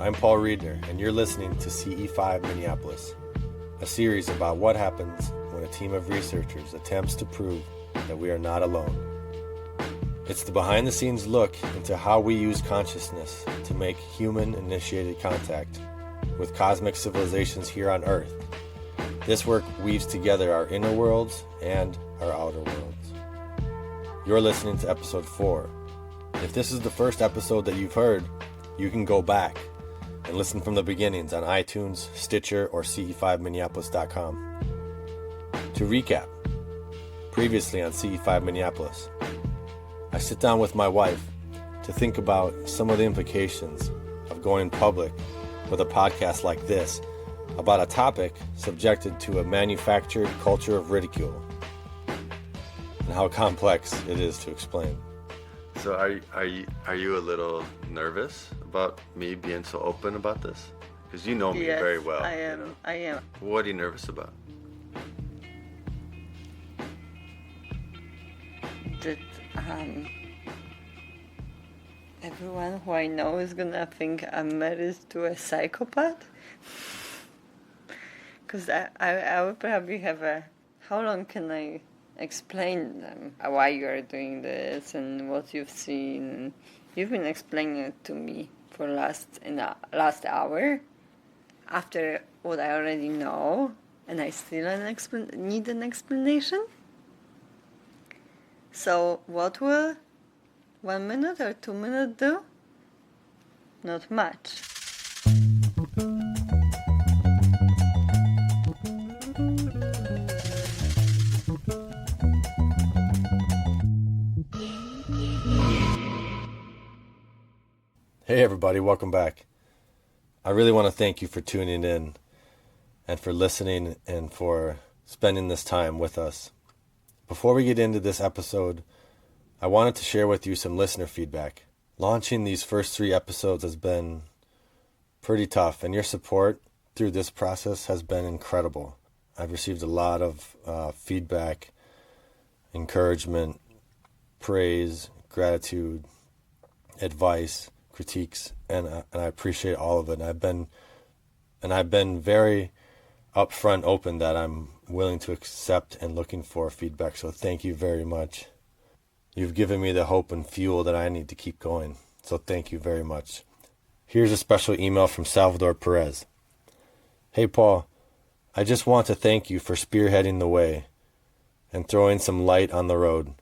I'm Paul Riedner, and you're listening to CE5 Minneapolis, a series about what happens when a team of researchers attempts to prove that we are not alone. It's the behind-the-scenes look into how we use consciousness to make human-initiated contact with cosmic civilizations here on Earth. This work weaves together our inner worlds and our outer worlds. You're listening to episode 4. If this is the first episode that you've heard, you can go back and listen from the beginnings on iTunes, Stitcher, or CE5Minneapolis.com. To recap, previously on CE5 Minneapolis, I sit down with my wife to think about some of the implications of going public with a podcast like this about a topic subjected to a manufactured culture of ridicule and how complex it is to explain. So are you a little nervous about me being so open about this? Because you know me very well. I am. You know? I am. What are you nervous about? That everyone who I know is gonna think I'm married to a psychopath. Because I would probably have how long can I explain them why you are doing this and what you've seen? And you've been explaining it to me for last hour after what I already know, and I still need an explanation. So what will 1 minute or 2 minutes do? Not much. Hey everybody, welcome back. I really want to thank you for tuning in and for listening and for spending this time with us. Before we get into this episode, I wanted to share with you some listener feedback. Launching these first 3 episodes has been pretty tough, and your support through this process has been incredible. I've received a lot of feedback, encouragement, praise, gratitude, advice, critiques, and I appreciate all of it. And I've been very upfront, open that I'm willing to accept and looking for feedback. So thank you very much. You've given me the hope and fuel that I need to keep going. So thank you very much. Here's a special email from Salvador Perez. Hey Paul, I just want to thank you for spearheading the way and throwing some light on the road.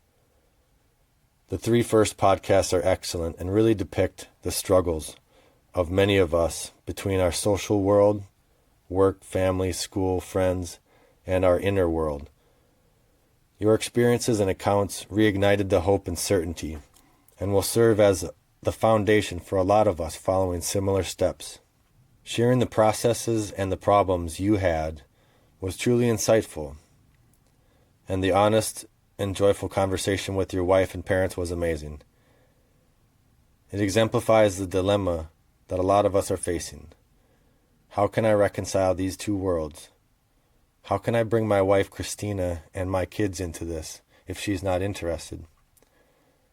The 3 first podcasts are excellent and really depict the struggles of many of us between our social world, work, family, school, friends, and our inner world. Your experiences and accounts reignited the hope and certainty and will serve as the foundation for a lot of us following similar steps. Sharing the processes and the problems you had was truly insightful, and the honest and joyful conversation with your wife and parents was amazing. It exemplifies the dilemma that a lot of us are facing. How can I reconcile these 2 worlds? How can I bring my wife Christina and my kids into this if she's not interested?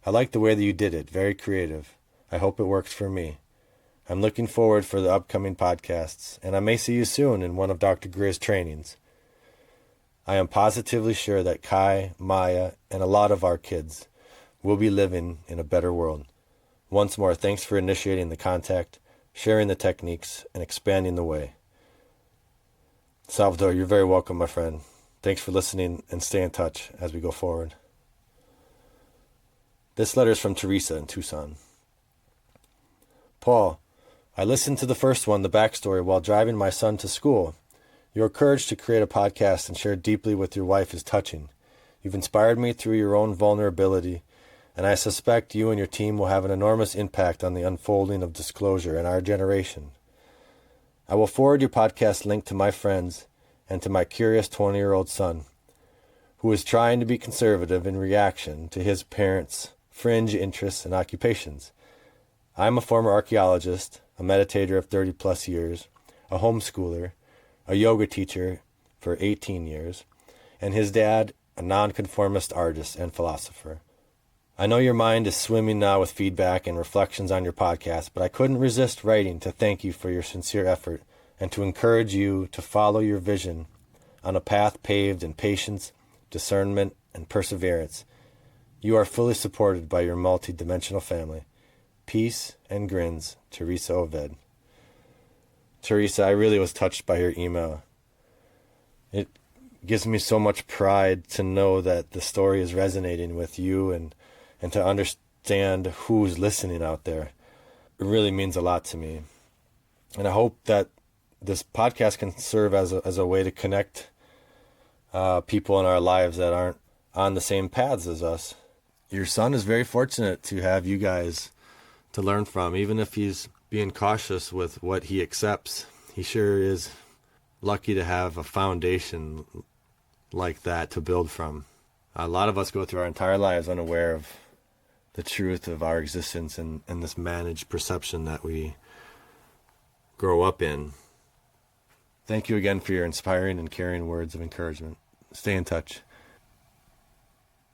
I like the way that you did it, very creative. I hope it works for me. I'm looking forward for the upcoming podcasts, and I may see you soon in one of Dr. Greer's trainings. I am positively sure that Kai, Maya, and a lot of our kids will be living in a better world. Once more, thanks for initiating the contact, sharing the techniques, and expanding the way. Salvador, you're very welcome, my friend. Thanks for listening, and stay in touch as we go forward. This letter is from Teresa in Tucson. Paul, I listened to the first one, the backstory, while driving my son to school. Your courage to create a podcast and share deeply with your wife is touching. You've inspired me through your own vulnerability, and I suspect you and your team will have an enormous impact on the unfolding of disclosure in our generation. I will forward your podcast link to my friends and to my curious 20-year-old son, who is trying to be conservative in reaction to his parents' fringe interests and occupations. I'm a former archaeologist, a meditator of 30-plus years, a homeschooler, a yoga teacher for 18 years, and his dad, a nonconformist artist and philosopher. I know your mind is swimming now with feedback and reflections on your podcast, but I couldn't resist writing to thank you for your sincere effort and to encourage you to follow your vision on a path paved in patience, discernment, and perseverance. You are fully supported by your multi-dimensional family. Peace and grins, Teresa Oved. Teresa, I really was touched by your email. It gives me so much pride to know that the story is resonating with you and to understand who's listening out there. It really means a lot to me. And I hope that this podcast can serve as a way to connect people in our lives that aren't on the same paths as us. Your son is very fortunate to have you guys to learn from, even if he's being cautious with what he accepts. He sure is lucky to have a foundation like that to build from. A lot of us go through our entire lives unaware of the truth of our existence and this managed perception that we grow up in. Thank you again for your inspiring and caring words of encouragement. Stay in touch.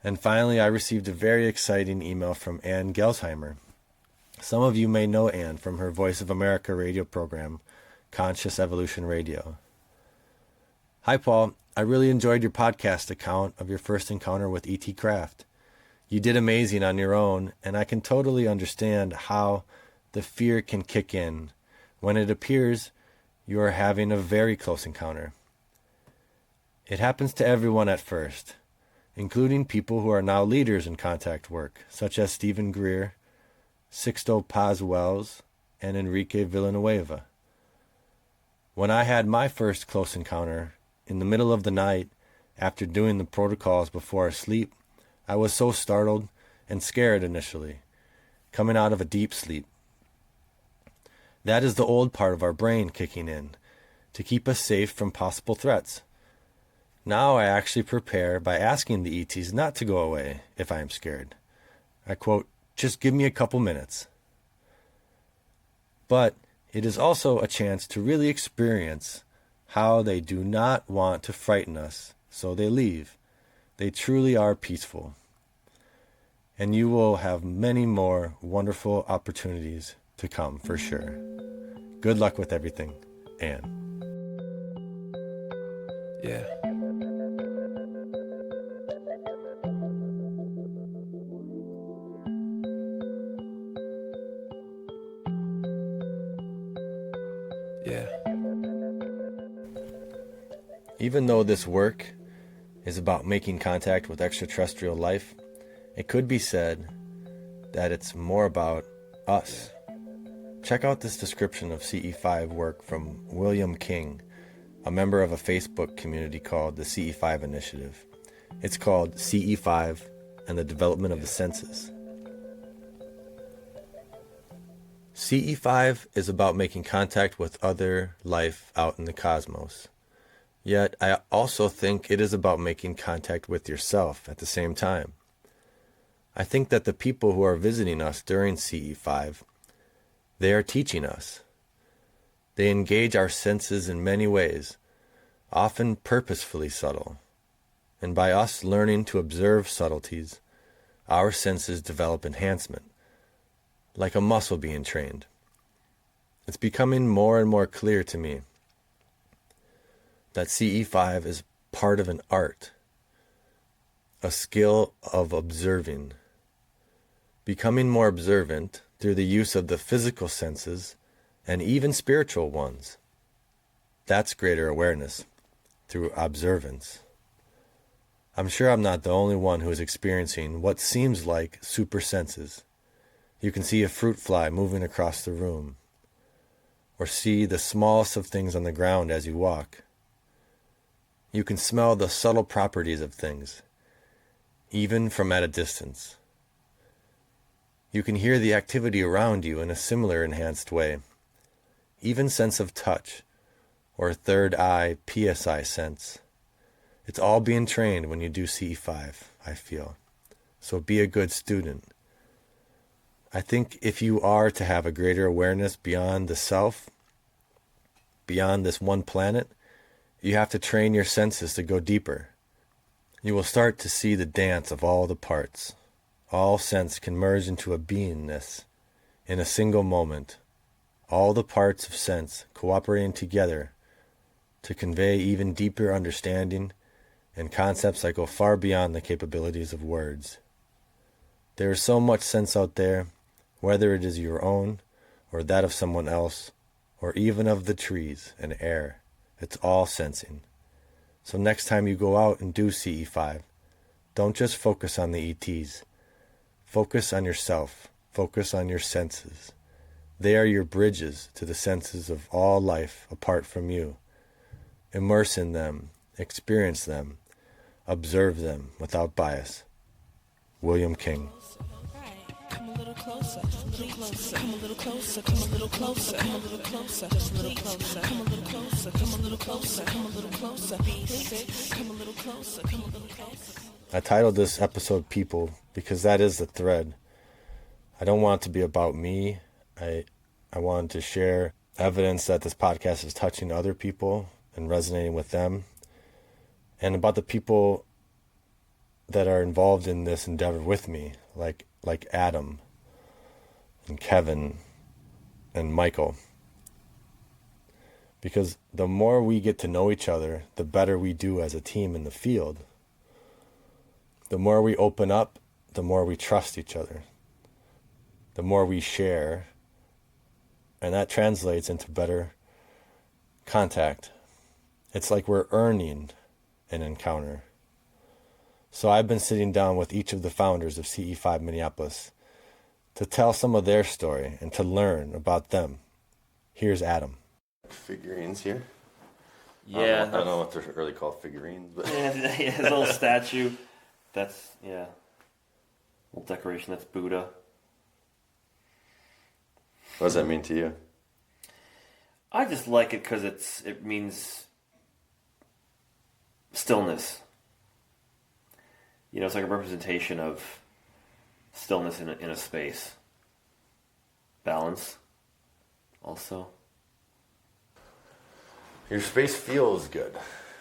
And finally, I received a very exciting email from Ann Gelsheimer. Some of you may know Ann from her Voice of America radio program, Conscious Evolution Radio. Hi, Paul. I really enjoyed your podcast account of your first encounter with E.T. Craft. You did amazing on your own, and I can totally understand how the fear can kick in when it appears you are having a very close encounter. It happens to everyone at first, including people who are now leaders in contact work, such as Stephen Greer, Sixto Paz Wells, and Enrique Villanueva. When I had my first close encounter, in the middle of the night, after doing the protocols before sleep, I was so startled and scared initially, coming out of a deep sleep. That is the old part of our brain kicking in, to keep us safe from possible threats. Now I actually prepare by asking the ETs not to go away if I am scared. I quote, "Just give me a couple minutes." But it is also a chance to really experience how they do not want to frighten us, so they leave. They truly are peaceful. And you will have many more wonderful opportunities to come for sure. Good luck with everything, Anne. Yeah. Yeah. Even though this work is about making contact with extraterrestrial life, it could be said that it's more about us. Check out this description of CE5 work from William King, a member of a Facebook community called the CE5 Initiative. It's called CE5 and the Development of the Senses. CE5 is about making contact with other life out in the cosmos. Yet I also think it is about making contact with yourself at the same time. I think that the people who are visiting us during CE5, they are teaching us. They engage our senses in many ways, often purposefully subtle. And by us learning to observe subtleties, our senses develop enhancement, like a muscle being trained. It's becoming more and more clear to me that CE5 is part of an art, a skill of observing, becoming more observant through the use of the physical senses and even spiritual ones. That's greater awareness, through observance. I'm sure I'm not the only one who is experiencing what seems like super senses. You can see a fruit fly moving across the room, or see the smallest of things on the ground as you walk. You can smell the subtle properties of things, even from at a distance. You can hear the activity around you in a similar enhanced way. Even sense of touch, or third eye PSI sense. It's all being trained when you do CE5, I feel. So be a good student. I think if you are to have a greater awareness beyond the self, beyond this one planet, you have to train your senses to go deeper. You will start to see the dance of all the parts, all sense can merge into a beingness in a single moment, all the parts of sense cooperating together to convey even deeper understanding and concepts that go far beyond the capabilities of words. There is so much sense out there, whether it is your own or that of someone else, or even of the trees and air. It's all sensing. So next time you go out and do CE5, don't just focus on the ETs. Focus on yourself. Focus on your senses. They are your bridges to the senses of all life apart from you. Immerse in them, experience them, observe them without bias. William King. Come a little closer, come a little closer, come a little closer, come a little closer, just a little closer, come a little closer, come a little closer, come a little closer, come a little closer, come a little closer. I titled this episode People because that is the thread. I don't want it to be about me. I wanted to share evidence that this podcast is touching other people and resonating with them, and about the people that are involved in this endeavor with me, like Adam and Kevin and Michael. Because the more we get to know each other, the better we do as a team in the field. The more we open up, the more we trust each other. The more we share, and that translates into better contact. It's like we're earning an encounter. So I've been sitting down with each of the founders of CE5 Minneapolis to tell some of their story and to learn about them. Here's Adam. Figurines here. Yeah, I don't know what they're really called, figurines, but yeah, his little statue. That's little decoration. That's Buddha. what does that mean to you? I just like it because it means stillness. You know, it's like a representation of stillness in a space. Balance, also. Your space feels good.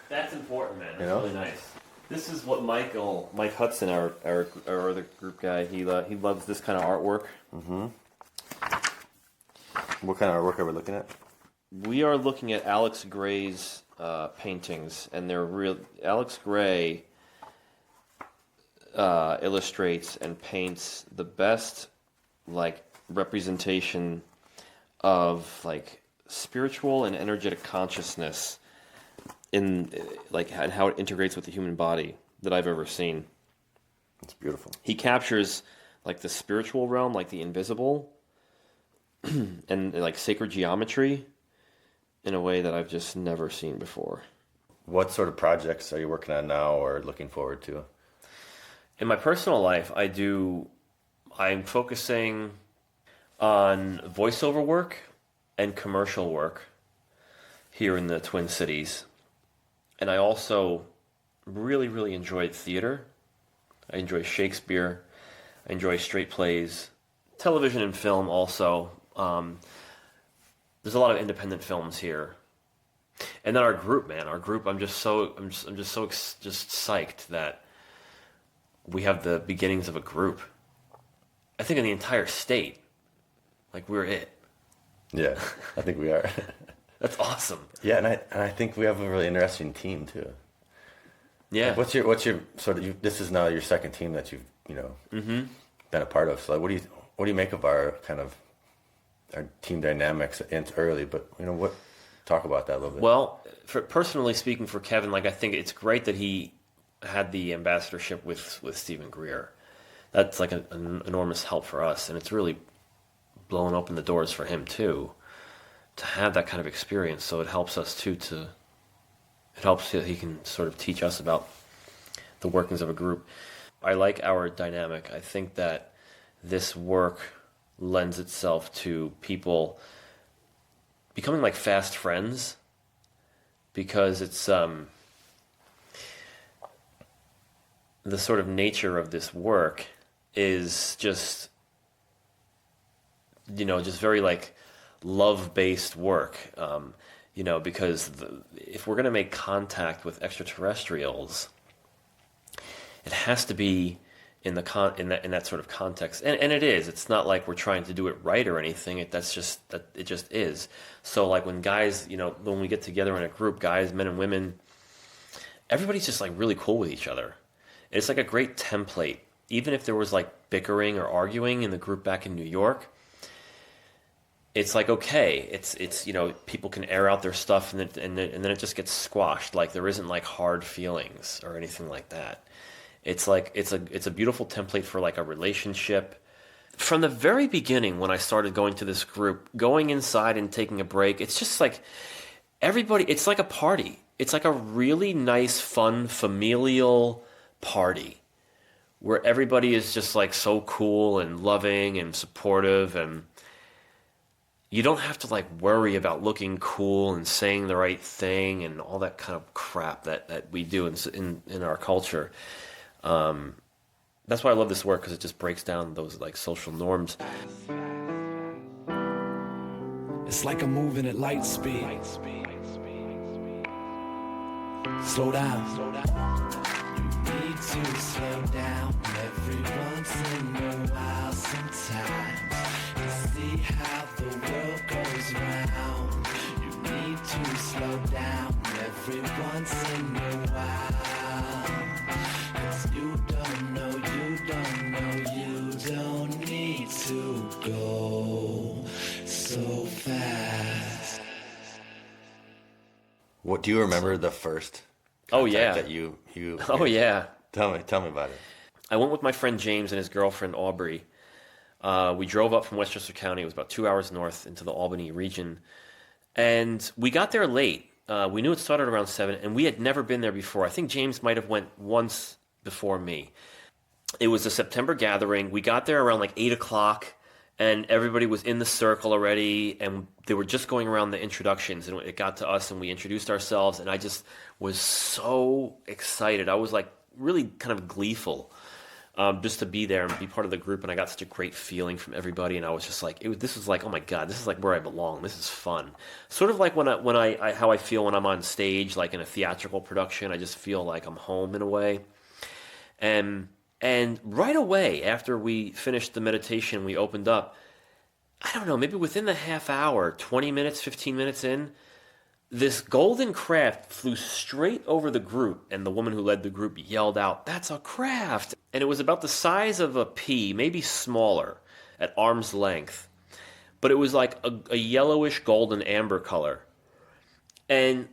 That's important, man. That's You know? really nice. This is what Mike Hudson, our other group guy, he loves this kind of artwork. Mm-hmm. What kind of artwork are we looking at? We are looking at Alex Gray's paintings, and they're real. Alex Gray illustrates and paints the best representation of spiritual and energetic consciousness in and how it integrates with the human body that I've ever seen. It's beautiful. He captures the spiritual realm, the invisible, and sacred geometry in a way that I've just never seen before. What sort of projects are you working on now or looking forward to? In my personal life, I'm focusing on voiceover work and commercial work here in the Twin Cities. And I also really, really enjoyed theater. I enjoy Shakespeare. I enjoy straight plays, television and film also. There's a lot of independent films here. And then our group, I'm just so psyched that we have the beginnings of a group. I think in the entire state, we're it. Yeah, I think we are. That's awesome. Yeah, and I think we have a really interesting team too. Yeah. What's your sort of? This is now your second team that you've been a part of. So what do you make of our team dynamics? It's early, but talk about that a little bit. Well, personally speaking, for Kevin, I think it's great that he had the ambassadorship with Stephen Greer. That's an enormous help for us, and it's really blown open the doors for him too, to have that kind of experience. So it helps us too it helps that he can sort of teach us about the workings of a group. I like our dynamic. I think that this work lends itself to people becoming fast friends, because it's the sort of nature of this work is just very love-based work, because if we're going to make contact with extraterrestrials, it has to be in that sort of context. And it is. It's not like we're trying to do it right or anything. It just is. So like when guys, when we get together in a group, guys, men and women, everybody's just like really cool with each other. It's like a great template. Even if there was like bickering or arguing in the group back in New York, it's like, okay, it's people can air out their stuff and then it just gets squashed. Like there isn't like hard feelings or anything like that. It's like it's a beautiful template for like a relationship. From the very beginning, when I started going to this group, going inside and taking a break, it's just like everybody. It's like a party. It's like a really nice, fun, familial party where everybody is just like so cool and loving and supportive, and you don't have to like worry about looking cool and saying the right thing and all that kind of crap that we do in our culture. That's why I love this work, because it just breaks down those like social norms. It's like I'm moving at light speed. Slow down. You need to slow down every once in a while sometimes. To see how the world goes round. You need to slow down every once in a while. 'Cause you don't know, you don't need to go so fast. What do you remember the first? Oh yeah. That you. Oh yeah. Tell me about it. I went with my friend James and his girlfriend Aubrey. We drove up from Westchester County. It was about 2 hours north into the Albany region, and we got there late. We knew it started around 7, and we had never been there before. I think James might have went once before me. It was a September gathering. We got there around like 8 o'clock, and everybody was in the circle already, and they were just going around the introductions, and it got to us, and we introduced ourselves, and I just was so excited. I was like really kind of gleeful just to be there and be part of the group, and I got such a great feeling from everybody, and I was just like, this was like, oh my God, this is like where I belong. This is fun. Sort of like how I feel when I'm on stage, like in a theatrical production. I just feel like I'm home in a way. And right away, after we finished the meditation, we opened up, I don't know, maybe within the half hour, 20 minutes, 15 minutes in, this golden craft flew straight over the group, and the woman who led the group yelled out, "That's a craft!" And it was about the size of a pea, maybe smaller, at arm's length. But it was like a yellowish golden amber color. And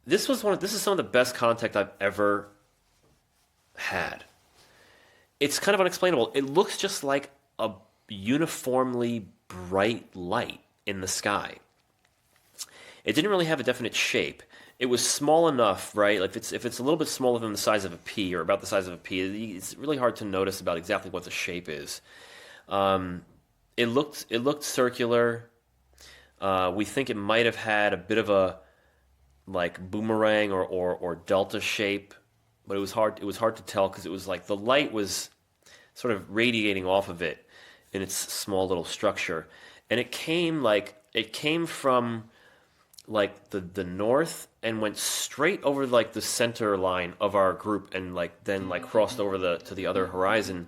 this is some of the best contact I've ever had. It's kind of unexplainable. It looks just like a uniformly bright light in the sky. It didn't really have a definite shape. It was small enough, right? Like if it's a little bit smaller than the size of a pea, or about the size of a pea, it's really hard to notice about exactly what the shape is. It looked circular. We think it might have had a bit of a like boomerang or delta shape, but it was hard to tell, because it was like the light was sort of radiating off of it in its small little structure, and it came from like the north and went straight over like the center line of our group, and like then like crossed over to the other horizon.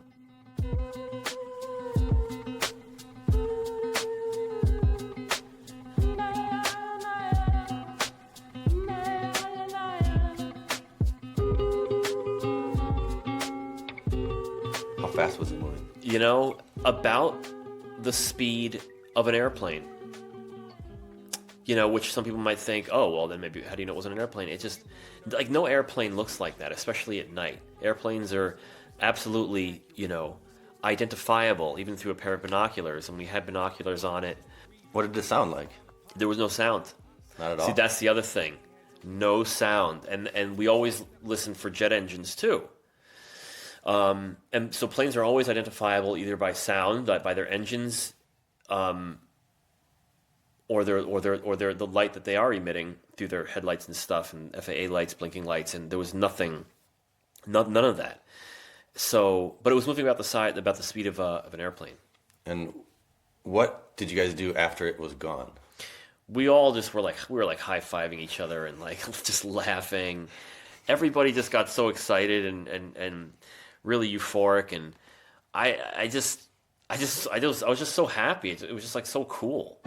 How fast was it moving? About the speed of an airplane. Which some people might think, oh, well, then maybe how do you know it wasn't an airplane? It's just, like, no airplane looks like that, especially at night. Airplanes are absolutely, identifiable, even through a pair of binoculars, and we had binoculars on it. What did it sound like? There was no sound. Not at all. See, that's the other thing. No sound. And we always listen for jet engines, too. And so planes are always identifiable either by sound, by their engines, or the light that they are emitting through their headlights and stuff, and FAA lights, blinking lights, and there was none of that. So, but it was moving about the speed of an airplane. And what did you guys do after it was gone? We all just were high-fiving each other and like just laughing. Everybody just got so excited, and really euphoric, and I was just so happy. It was just like so cool.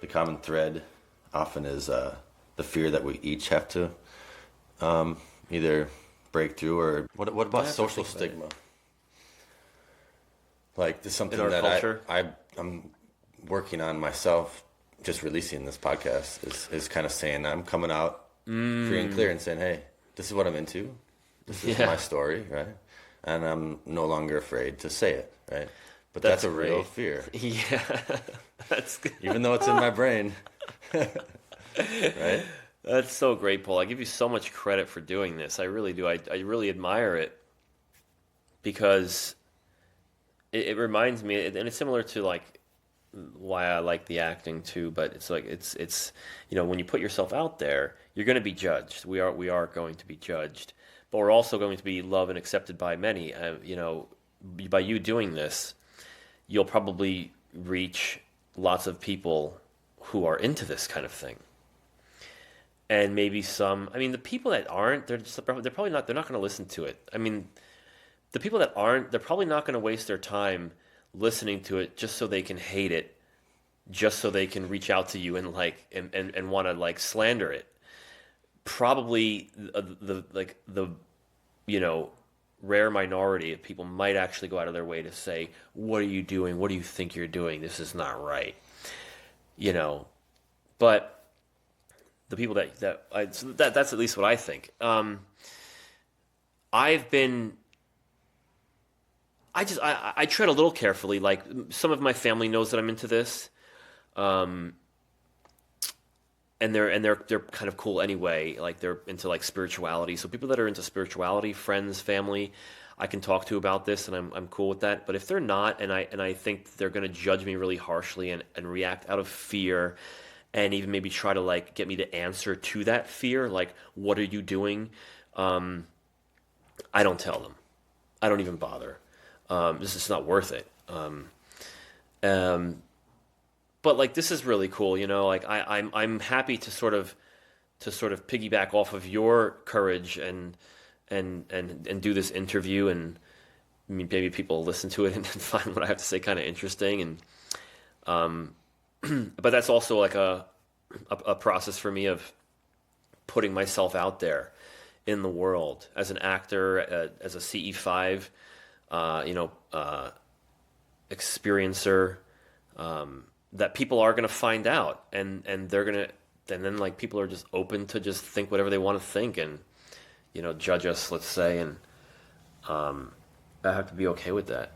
The common thread often is the fear that we each have to either break through, or what about social stigma? Like, this is something In our that culture? I'm working on myself. Just releasing this podcast is kind of saying I'm coming out free and clear and saying, hey, this is what I'm into. This is my story, right? And I'm no longer afraid to say it, right? But that's a real fear. Yeah, that's good. Even though it's in my brain. Right? That's so great, Paul. I give you so much credit for doing this. I really do. I really admire it, because it reminds me, and it's similar to like why I like the acting too. But it's like it's when you put yourself out there, you're going to be judged. We are going to be judged, but we're also going to be loved and accepted by many. By you doing this, you'll probably reach lots of people who are into this kind of thing. And maybe the people that aren't, they're probably not, they're not going to listen to it. I mean, the people that aren't, they're probably not going to waste their time listening to it just so they can hate it, just so they can reach out to you and and want to like slander it. Probably the rare minority of people might actually go out of their way to say, what are you doing? What do you think you're doing? This is not right. But the people that's at least what I think. I tread a little carefully. Like, some of my family knows that I'm into this. And they're kind of cool anyway. Like, they're into like spirituality. So people that are into spirituality, friends, family, I can talk to about this, and I'm cool with that. But if they're not, and I think they're going to judge me really harshly and react out of fear, and even maybe try to like get me to answer to that fear, like, what are you doing? I don't tell them. I don't even bother. This is not worth it. But like, this is really cool, like I'm happy to sort of piggyback off of your courage and do this interview, and maybe people will listen to it and find what I have to say kind of interesting, and but that's also like a process for me of putting myself out there in the world as an actor, as a CE5 experiencer, that people are going to find out, and they're going to, and then like people are just open to just think whatever they want to think, and judge us, let's say, and I have to be okay with that.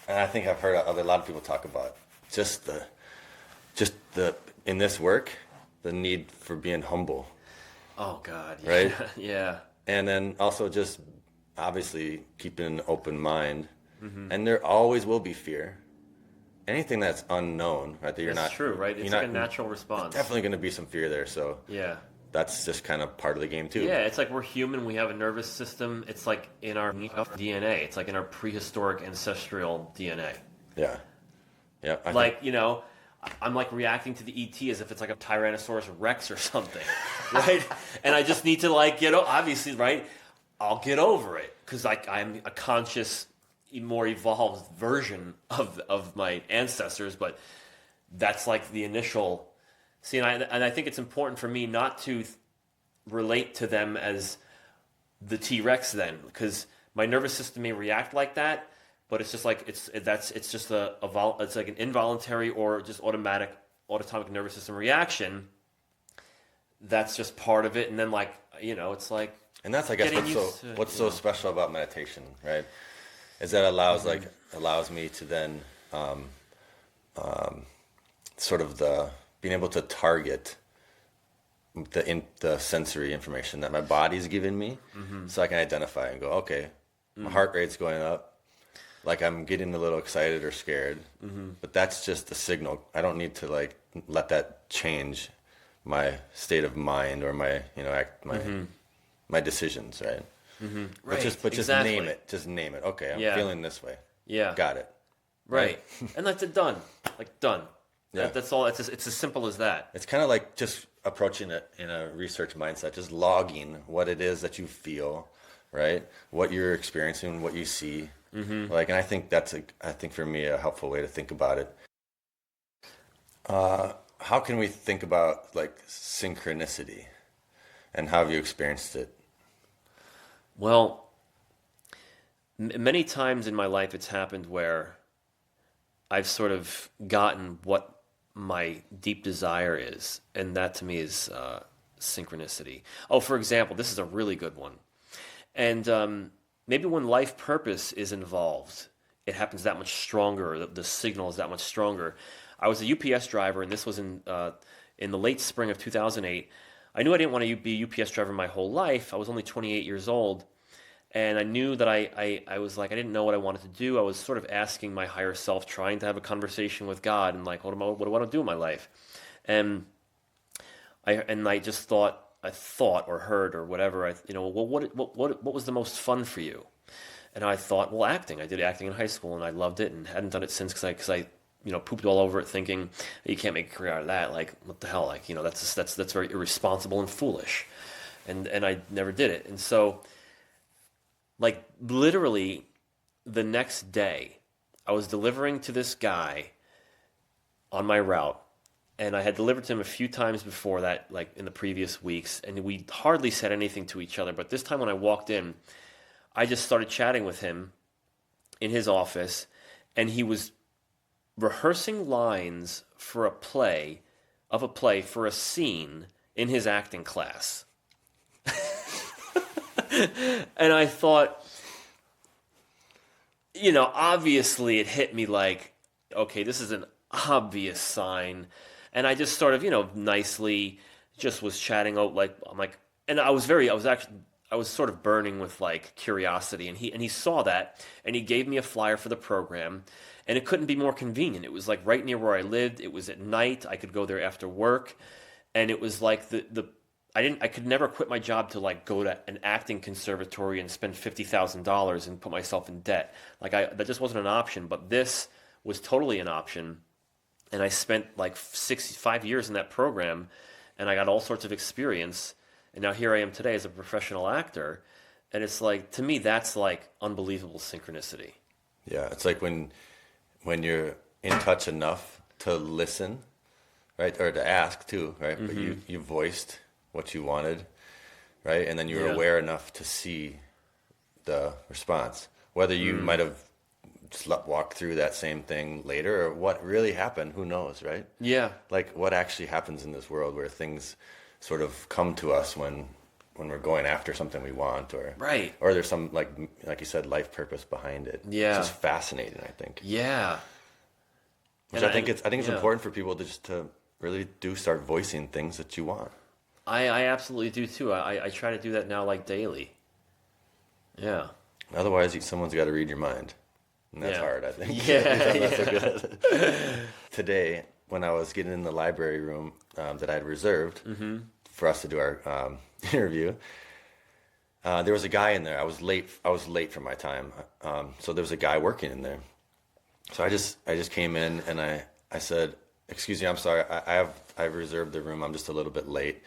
And I think I've heard a lot of people talk about just the in this work, the need for being humble. Oh God, yeah. Right? Yeah. And then also just obviously keeping an open mind. Mm-hmm. And there always will be fear. Anything that's unknown, right? That you're That's not true, right? It's like a natural response. Definitely going to be some fear there. So Yeah. that's just kind of part of the game too. Yeah, it's like we're human. We have a nervous system. It's like in our DNA. It's like in our prehistoric ancestral DNA. Yeah. Yeah. I'm like reacting to the ET as if it's like a Tyrannosaurus Rex or something, right? And I just need to like obviously, right? I'll get over it because I'm a conscious, more evolved version of my ancestors, but that's like the initial. See, and I think it's important for me not to relate to them as the T-Rex then, because my nervous system may react like that, but it's just like it's just it's like an involuntary or just autonomic nervous system reaction. That's just part of it, and then it's like. And that's, I guess, what's so special about meditation, right? Is that allows me to then sort of the being able to target the sensory information that my body's giving me, so I can identify and go, okay, my heart rate's going up, like I'm getting a little excited or scared, but that's just a signal. I don't need to like let that change my state of mind or my my decisions, right? Right. But just name it. Just name it. Okay, I'm feeling this way. Yeah. Got it. Right. And that's it. Done. Like done. Yeah. That's all. It's as simple as that. It's kind of like just approaching it in a research mindset, just logging what it is that you feel, right? What you're experiencing, what you see. Like, and I think I think for me, a helpful way to think about it. How can we think about like synchronicity, and how have you experienced it? Well, many times in my life, it's happened where I've sort of gotten what my deep desire is, and that to me is synchronicity. Oh, for example, this is a really good one. And maybe when life purpose is involved, it happens that much stronger. The signal is that much stronger. I was a UPS driver, and this was in the late spring of 2008. I knew I didn't want to be a UPS driver my whole life. I was only 28 years old. And I knew that I was like, I didn't know what I wanted to do. I was sort of asking my higher self, trying to have a conversation with God, and like, what do I want to do in my life? And I just thought or heard or whatever, well, what was the most fun for you? And I thought, well, acting. I did acting in high school, and I loved it, and hadn't done it since because I pooped all over it, thinking you can't make a career out of that. Like, what the hell? Like, that's very irresponsible and foolish, and I never did it. And so, like, literally the next day, I was delivering to this guy on my route, and I had delivered to him a few times before that, like in the previous weeks, and we hardly said anything to each other. But this time when I walked in, I just started chatting with him in his office, and he was rehearsing lines for a play, for a scene in his acting class. And I thought, obviously it hit me like, okay, this is an obvious sign. And I just sort of, nicely just was chatting out, like, I'm like, and I was sort of burning with like curiosity, and he saw that, and he gave me a flyer for the program, and it couldn't be more convenient. It was like right near where I lived. It was at night. I could go there after work, and it was like I could never quit my job to like go to an acting conservatory and spend $50,000 and put myself in debt. Like that just wasn't an option, but this was totally an option. And I spent like 5 years in that program, and I got all sorts of experience. And now here I am today as a professional actor. And it's like, to me, that's like unbelievable synchronicity. Yeah, it's like when you're in touch enough to listen, right? Or to ask too, right? But you voiced what you wanted, right? And then you were aware enough to see the response. Whether you might have just walked through that same thing later, or what really happened, who knows, right? Yeah. Like what actually happens in this world where things sort of come to us when we're going after something we want, or right, or there's some like you said, life purpose behind it. Yeah, it's just fascinating, I think. Yeah, which I think it's important for people to just really do start voicing things that you want. I absolutely do too. I try to do that now, like daily. Yeah. Otherwise, someone's got to read your mind, and that's hard, I think. Yeah. Today, when I was getting in the library room that I had reserved for us to do our interview, there was a guy in there. I was late for my time, so there was a guy working in there. So I just came in and I said, "Excuse me, I'm sorry. I've reserved the room. I'm just a little bit late.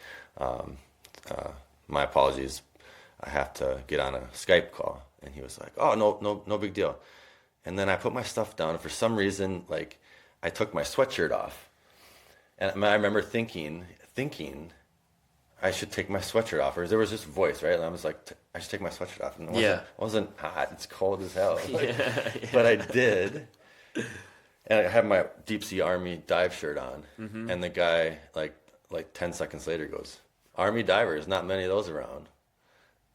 My apologies. I have to get on a Skype call." And he was like, "Oh, no big deal." And then I put my stuff down, and for some reason, like, I took my sweatshirt off, and I remember thinking I should take my sweatshirt off. Or there was this voice, right? And I was like, I should take my sweatshirt off. And it wasn't hot. It's cold as hell. But I did. And I had my deep sea Army dive shirt on. And the guy, like 10 seconds later, goes, "Army divers, not many of those around."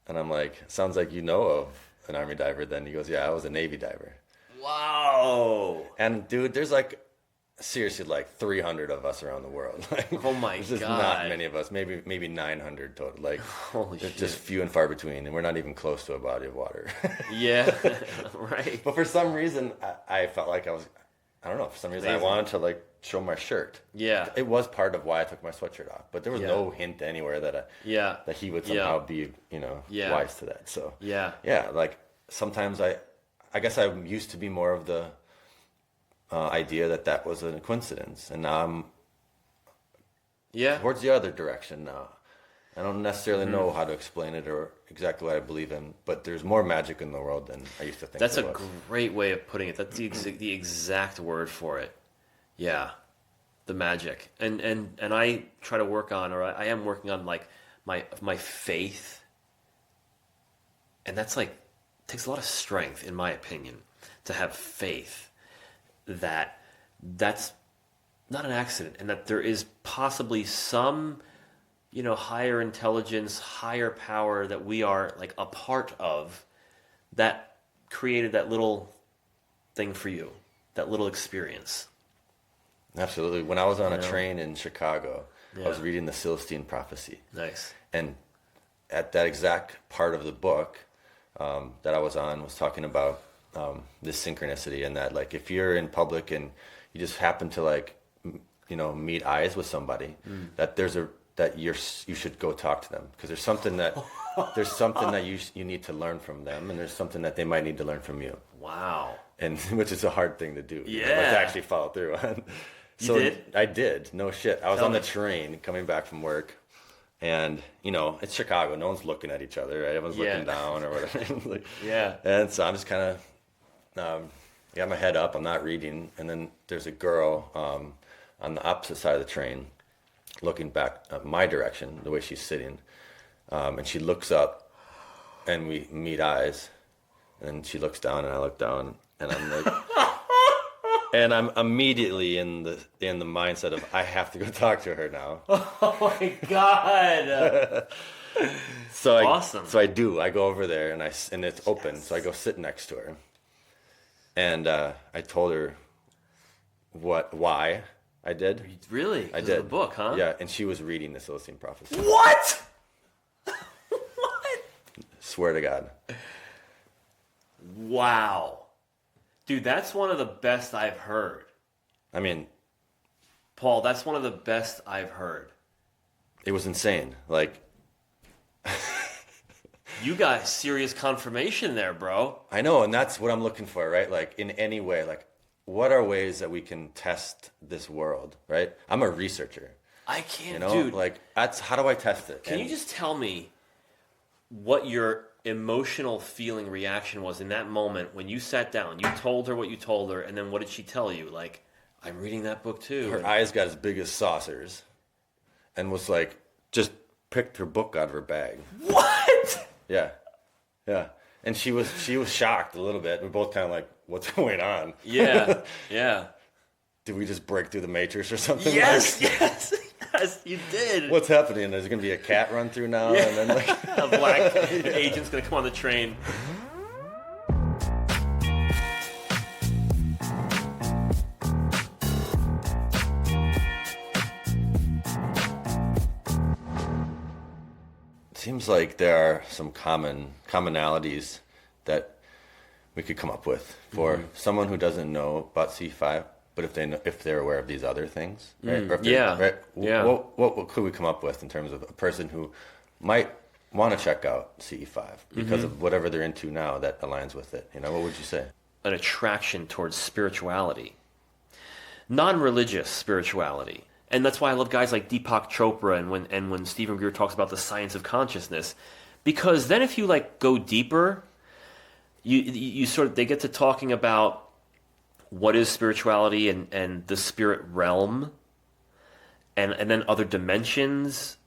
And I'm like, "Sounds like you know of an Army diver then." He goes, "Yeah, I was a Navy diver." Wow. And dude, there's like seriously like 300 of us around the world. Like, Oh my there's just God. not many of us. Maybe 900 total. Like, Holy there's shit. just few and far between, and we're not even close to a body of water. Yeah, right. But for some reason, I felt like I don't know. For some reason, I Lazy. wanted to like show my shirt. Yeah. It was part of why I took my sweatshirt off, but there was Yeah. no hint anywhere that Yeah. that he would Yeah. somehow be, Yeah. wise to that. So Yeah. yeah, like sometimes I guess I used to be more of the idea that was a coincidence, and now I'm Yeah. towards the other direction now. I don't necessarily Mm-hmm. know how to explain it or exactly what I believe in, but there's more magic in the world than I used to think. That's there a was. great way of putting it. That's the exact word for it. Yeah, the magic. And I try to work on, or I am working on like my faith. And that's like takes a lot of strength, in my opinion, to have faith that that's not an accident, and that there is possibly some, higher intelligence, higher power that we are like a part of, that created that little thing for you, that little experience. Absolutely. When I was on a train in Chicago, I was Yeah. reading the Celestine Prophecy. Nice. And at that exact part of the book that I was on was talking about this synchronicity, and that like if you're in public and you just happen to like meet eyes with somebody, that you should go talk to them, because there's something that you need to learn from them, and there's something that they might need to learn from you. Wow. And which is a hard thing to do. Yeah. To actually follow through on. You did? I did. No shit. I was Tell on the me. train coming back from work, and it's Chicago. No one's looking at each other. Right? Everyone's Yeah. looking down or whatever. Like, Yeah. and so I'm just kind of got my head up. I'm not reading, and then there's a girl on the opposite side of the train, looking back my direction, the way she's sitting, and she looks up, and we meet eyes, and she looks down, and I look down, and I'm like. And I'm immediately in the mindset of I have to go talk to her now. Oh my God. So Awesome. So I do. I go over there and it's open. So I go sit next to her, and I told her why I did. Really? I 'Cause did of the book, huh? Yeah, and she was reading the Celestine Prophecy. What? What? Swear to God. Wow. Dude, that's one of the best I've heard. I mean, Paul, that's one of the best I've heard. it was insane. Like, You got serious confirmation there, bro. I know, and that's what I'm looking for, right? Like, in any way, like, what are ways that we can test this world, right? I'm a researcher, I can't, dude. dude. Like, that's how do I test it? Can you just tell me what your emotional feeling reaction was in that moment when you sat down, you told her what you told her, and then what did she tell you? Like, I'm reading that book too. Her eyes got as big as saucers, and was like, just picked her book out of her bag. What? Yeah, yeah. And she was shocked a little bit. We're both kind of like, what's going on? Yeah, yeah. Did we just break through the matrix or something? Yes, Like, yes, yes, you did. what's happening? There's gonna be a cat run through now, and then like, A black agent's gonna come on the train. seems like there are some commonalities that we could come up with for someone who doesn't know about C5, but if they're aware of these other things, right? Or if they're- yeah, right? yeah. What could we come up with in terms of a person who might want to check out CE5 because of whatever they're into now that aligns with it? What would you say? An attraction towards spirituality, non-religious spirituality. And that's why I love guys like Deepak Chopra and when Stephen Greer talks about the science of consciousness, because then if you like go deeper, you sort of, they get to talking about what is spirituality and the spirit realm and then other dimensions.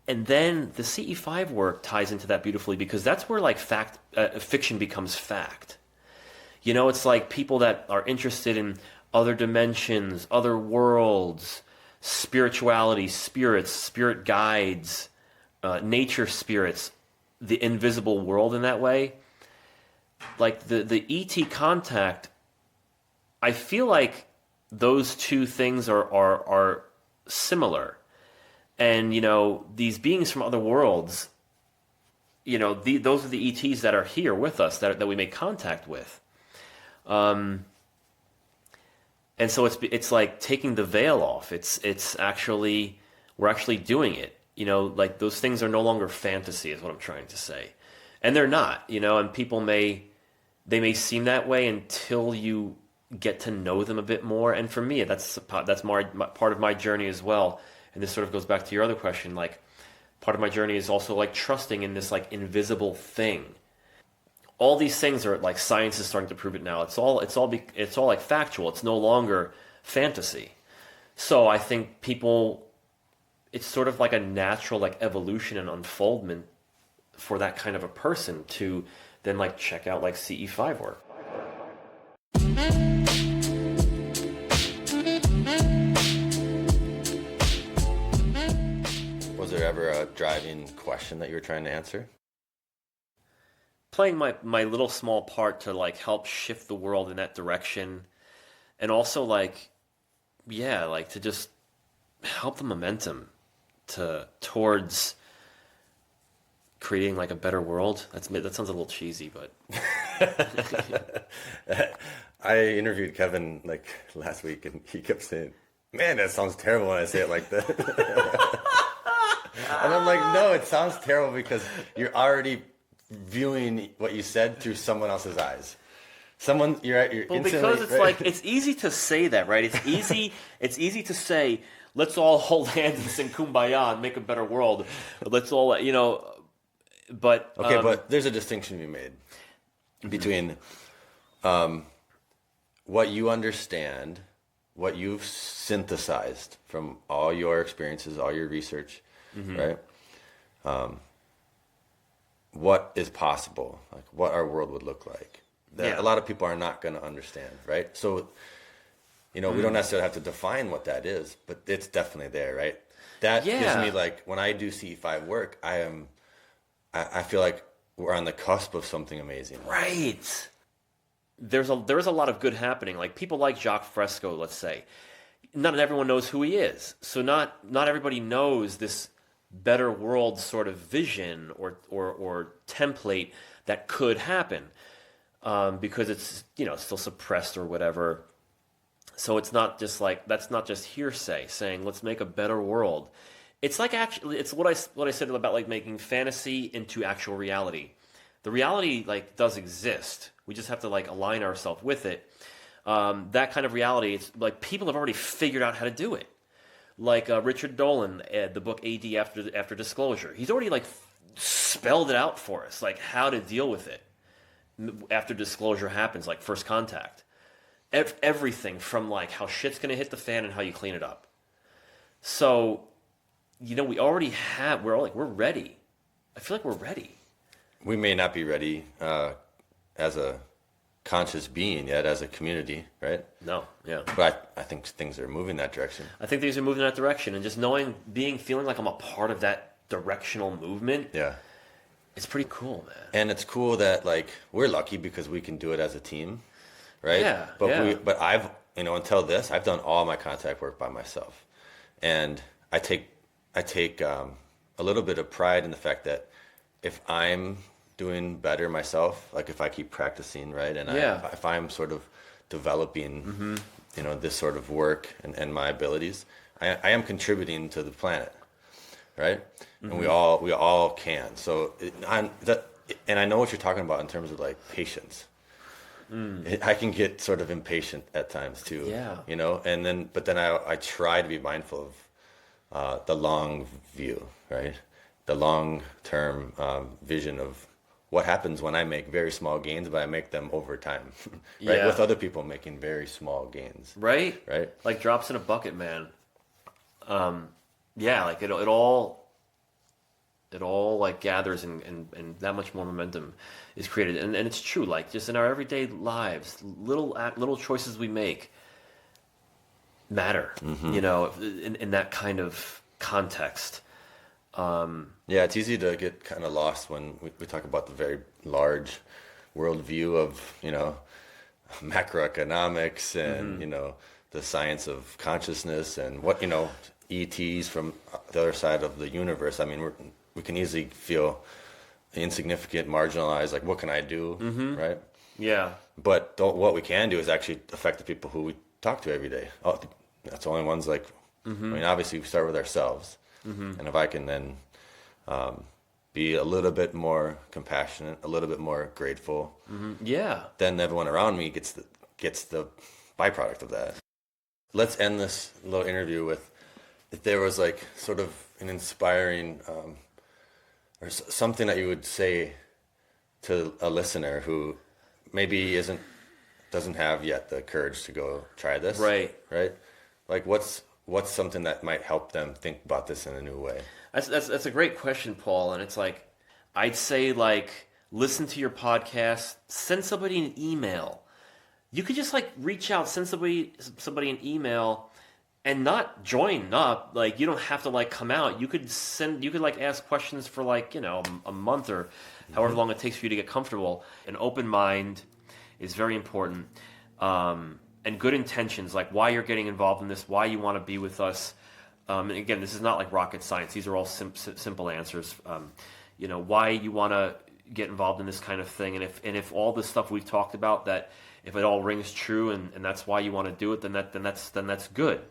And then the CE5 work ties into that beautifully, because that's where like fiction becomes fact. It's like people that are interested in other dimensions, other worlds, spirituality, spirits, spirit guides, nature spirits, the invisible world in that way. Like the ET contact, I feel like those two things are similar. And, these beings from other worlds, those are the ETs that are here with us, that we make contact with. And so it's like taking the veil off. It's actually, we're actually doing it. Like those things are no longer fantasy, is what I'm trying to say. And they're not, and people may seem that way until you get to know them a bit more. And for me, that's part of my journey as well. And this sort of goes back to your other question. Like, part of my journey is also like trusting in this like invisible thing. All these things are like, science is starting to prove it now. It's all like factual. It's no longer fantasy. So I think it's sort of like a natural like evolution and unfoldment for that kind of a person to then like check out like CE5 work. Was there ever a driving question that you were trying to answer? Playing my little small part to like help shift the world in that direction, and also like to just help the momentum towards creating like a better world. That sounds a little cheesy, but I interviewed Kevin like last week, and he kept saying, "Man, that sounds terrible when I say it like that." And I'm like, no, it sounds terrible because you're already viewing what you said through someone else's eyes. You're because it's like, it's easy to say that, right? It's easy to say, let's all hold hands and sing Kumbaya and make a better world. Let's all, but okay, but there's a distinction to be made between what you understand, what you've synthesized from all your experiences, all your research, right? What is possible, like what our world would look like, that a lot of people are not going to understand, right? So, we don't necessarily have to define what that is, but it's definitely there, right? That gives me like, when I do CE5 work, I feel like we're on the cusp of something amazing. Right. There's a lot of good happening. Like people like Jacques Fresco, let's say. Not everyone knows who he is. So not everybody knows this better world sort of vision or template that could happen, because it's still suppressed or whatever. So it's not just like, that's not just hearsay saying let's make a better world. It's like, actually, it's what I said about like making fantasy into actual reality. The reality like does exist. We just have to like align ourselves with it. That kind of reality, it's like people have already figured out how to do it. Like Richard Dolan, the book AD After Disclosure. He's already like spelled it out for us, like how to deal with it after disclosure happens, like first contact. Everything from like how shit's gonna hit the fan and how you clean it up. So, we already have. We're ready. I feel like we're ready. We may not be ready as a conscious being yet, as a community, right? No, yeah. But I think things are moving that direction. I think things are moving in that direction, and just feeling like I'm a part of that directional movement. Yeah, it's pretty cool, man. And it's cool that like we're lucky because we can do it as a team, right? Yeah. But I've until this, I've done all my contact work by myself, and I take a little bit of pride in the fact that if I'm doing better myself, like if I keep practicing, right, and if I'm sort of developing, this sort of work and my abilities, I am contributing to the planet, right? And we all can. So and I know what you're talking about in terms of like patience. I can get sort of impatient at times too. Yeah. But then I try to be mindful of the long view, right? The long-term vision of what happens when I make very small gains, but I make them over time, right? Yeah. With other people making very small gains, right? Like drops in a bucket, man. Like it all like gathers and that much more momentum is created, and it's true. Like just in our everyday lives, little choices we make matter. In that kind of context. It's easy to get kind of lost when we talk about the very large worldview of macroeconomics and the science of consciousness and what, ETs from the other side of the universe. I mean, we can easily feel insignificant, marginalized, like, what can I do, right? Yeah. But what we can do is actually affect the people who we talk to every day. Oh, that's the only ones, like, I mean, obviously we start with ourselves. And if I can then be a little bit more compassionate, a little bit more grateful, then everyone around me gets the byproduct of that. Let's end this little interview with, if there was like sort of an inspiring or something that you would say to a listener who maybe doesn't have yet the courage to go try this. Right. Like what's something that might help them think about this in a new way? That's a great question, Paul. And it's like, I'd say, like, listen to your podcast, send somebody an email. You could just like reach out, send somebody an email, and not join up. Like, you don't have to like come out. You could like ask questions for like, a month or however long it takes for you to get comfortable. An open mind is very important. And good intentions, like why you're getting involved in this, why you want to be with us. And again, this is not like rocket science. These are all simple answers. Why you want to get involved in this kind of thing. And if all the stuff we've talked about, that if it all rings true and that's why you want to do it, then that's good.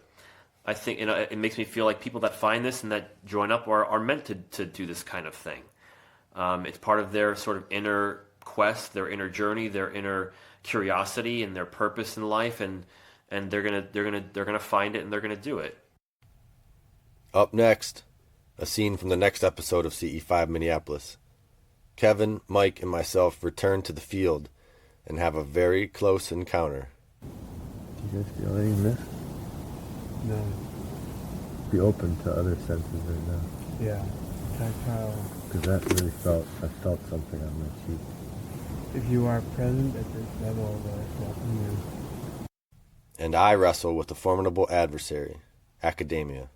I think it makes me feel like people that find this and that join up are meant to do this kind of thing. It's part of their sort of inner quest, their inner journey, their inner curiosity and their purpose in life, and they're gonna find it and they're gonna do it. Up next, a scene from the next episode of CE5 Minneapolis. Kevin, Mike, and myself return to the field and have a very close encounter. Do you guys feel any mist? No. Be open to other senses right now. Yeah. Tactile. Because I felt something on my cheek. If you are present at this level, there's nothing new. And I wrestle with a formidable adversary, academia.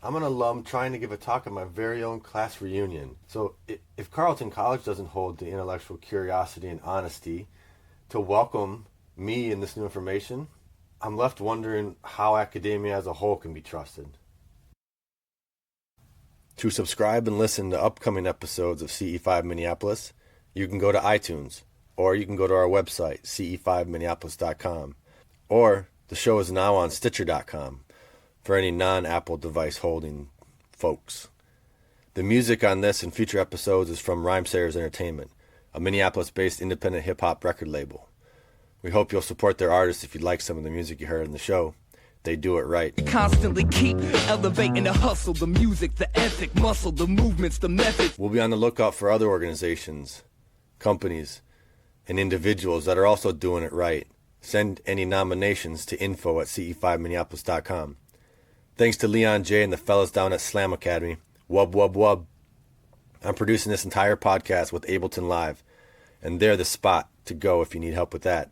I'm an alum trying to give a talk at my very own class reunion. So if Carleton College doesn't hold the intellectual curiosity and honesty to welcome me and this new information, I'm left wondering how academia as a whole can be trusted. To subscribe and listen to upcoming episodes of CE5 Minneapolis, you can go to iTunes, or you can go to our website, CE5Minneapolis.com, or the show is now on Stitcher.com for any non-Apple device holding folks. The music on this and future episodes is from Rhymesayers Entertainment, a Minneapolis-based independent hip-hop record label. We hope you'll support their artists if you like some of the music you heard in the show. They do it right. Constantly keep elevating the hustle, the music, the ethic, muscle, the movements, the methods. We'll be on the lookout for other organizations, companies, and individuals that are also doing it right. Send any nominations to info@ce5minneapolis.com. Thanks to Leon J. and the fellas down at Slam Academy. Wub, wub, wub. I'm producing this entire podcast with Ableton Live, and they're the spot to go if you need help with that.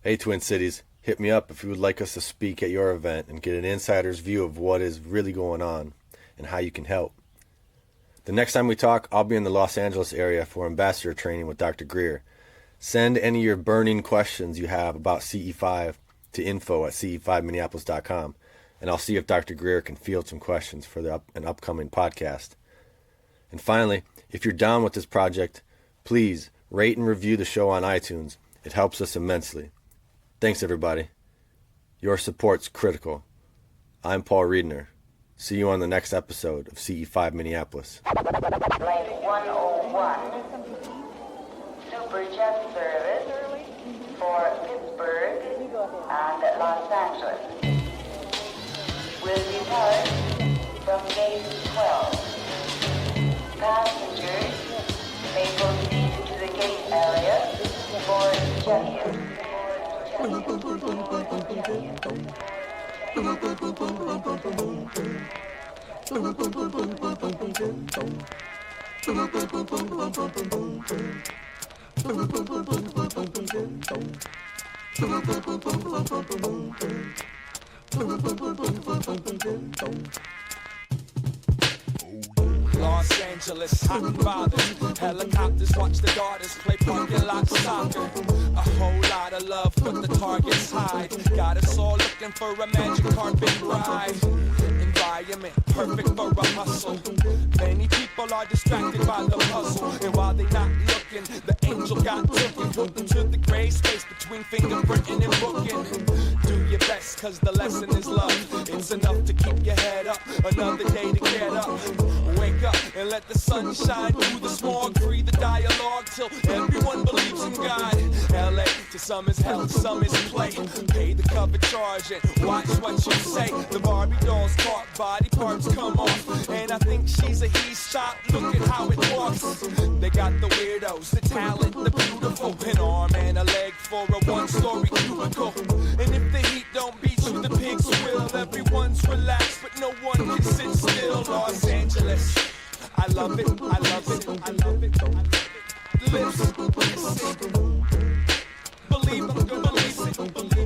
Hey, Twin Cities, hit me up if you would like us to speak at your event and get an insider's view of what is really going on and how you can help. The next time we talk, I'll be in the Los Angeles area for ambassador training with Dr. Greer. Send any of your burning questions you have about CE5 to info@ce5minneapolis.com, and I'll see if Dr. Greer can field some questions for an upcoming podcast. And finally, if you're down with this project, please rate and review the show on iTunes. It helps us immensely. Thanks, everybody. Your support's critical. I'm Paul Riedner. See you on the next episode of CE5 Minneapolis. Flight 101, Superjet service for Pittsburgh and Los Angeles. Will depart from gate 12. Passengers may proceed to the gate area for check-in. Los Angeles, hot fathers, helicopters watch the daughters play parking lot soccer. A whole lot of love, but the targets hide. Got us all looking for a magic carpet ride. Environment perfect for a hustle. Many people are distracted by the puzzle, and while they not looking, the angel got taken. Put into the gray space between fingerprinting and booking. Do your best, cause the lesson is love. It's enough to keep your head up, another day to get up. Wake up and let the sun shine through the smog. Free the dialogue till everyone believes in God. LA, to some is hell, to some is play. Pay the cover charge and watch what you say. The Barbie doll's caught, body parts come off, and I think she's a he. Stop, look at how it walks. They got the weirdos, the talent, the beautiful. An arm and a leg for a one-story cubicle. And if the heat don't beat you, the pigs will. Everyone's relaxed, but no one can sit still. Los Angeles, I love it, I love it, I love it, I love it. Lips, listen. Believe I'm gonna believe it, believe.